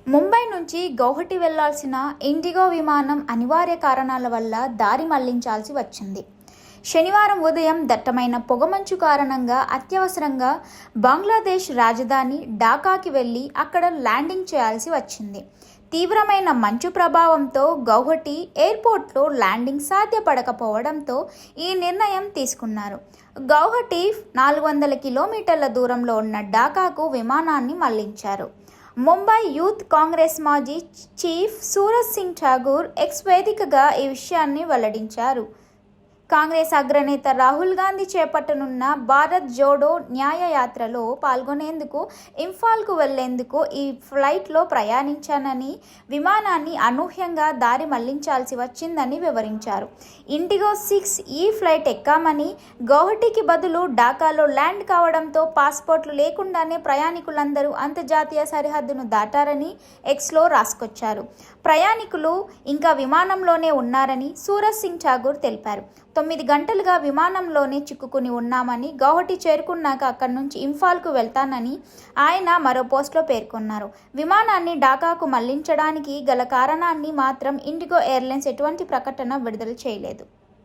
ముంబై నుంచి గౌహటి వెళ్లాల్సిన ఇండిగో విమానం అనివార్య కారణాల వల్ల దారి మళ్లించాల్సి వచ్చింది. శనివారం ఉదయం దట్టమైన పొగమంచు కారణంగా అత్యవసరంగా బంగ్లాదేశ్ రాజధాని ఢాకాకి వెళ్లి అక్కడ ల్యాండింగ్ చేయాల్సి వచ్చింది. తీవ్రమైన మంచు ప్రభావంతో గౌహటి ఎయిర్పోర్ట్లో ల్యాండింగ్ సాధ్యపడకపోవడంతో ఈ నిర్ణయం తీసుకున్నారు. గౌహటి 400 కిలోమీటర్ల దూరంలో ఉన్న ఢాకాకు విమానాన్ని మళ్లించారు. ముంబై యూత్ కాంగ్రెస్ మాజీ చీఫ్ సూరజ్ సింగ్ ఠాగూర్ ఎక్స్ వేదికగా ఈ విషయాన్ని వెల్లడించారు. కాంగ్రెస్ అగ్రనేత రాహుల్ గాంధీ చేపట్టనున్న భారత్ జోడో న్యాయయాత్రలో పాల్గొనేందుకు ఇంఫాల్కు వెళ్లేందుకు ఈ ఫ్లైట్లో ప్రయాణించానని, విమానాన్ని అనూహ్యంగా దారి మళ్లించాల్సి వచ్చిందని వివరించారు. ఇండిగో 6 ఈ ఫ్లైట్ ఎక్కామని, గౌహటికి బదులు ఢాకాలో ల్యాండ్ కావడంతో పాస్పోర్ట్లు లేకుండానే ప్రయాణికులందరూ అంతర్జాతీయ సరిహద్దును దాటారని ఎక్స్లో రాసుకొచ్చారు. ప్రయాణికులు ఇంకా విమానంలోనే ఉన్నారని సూరజ్ సింగ్ ఠాగూర్ తెలిపారు. 9 గంటలుగా విమానంలోనే చిక్కుకుని ఉన్నామని, గౌహటి చేరుకున్నాక అక్కడి నుంచి ఇంఫాల్కు వెళ్తానని ఆయన మరో పోస్ట్లో పేర్కొన్నారు. విమానాన్ని ఢాకాకు మళ్లించడానికి గల కారణాన్ని మాత్రం ఇండిగో ఎయిర్లైన్స్ ఎటువంటి ప్రకటన విడుదల చేయలేదు.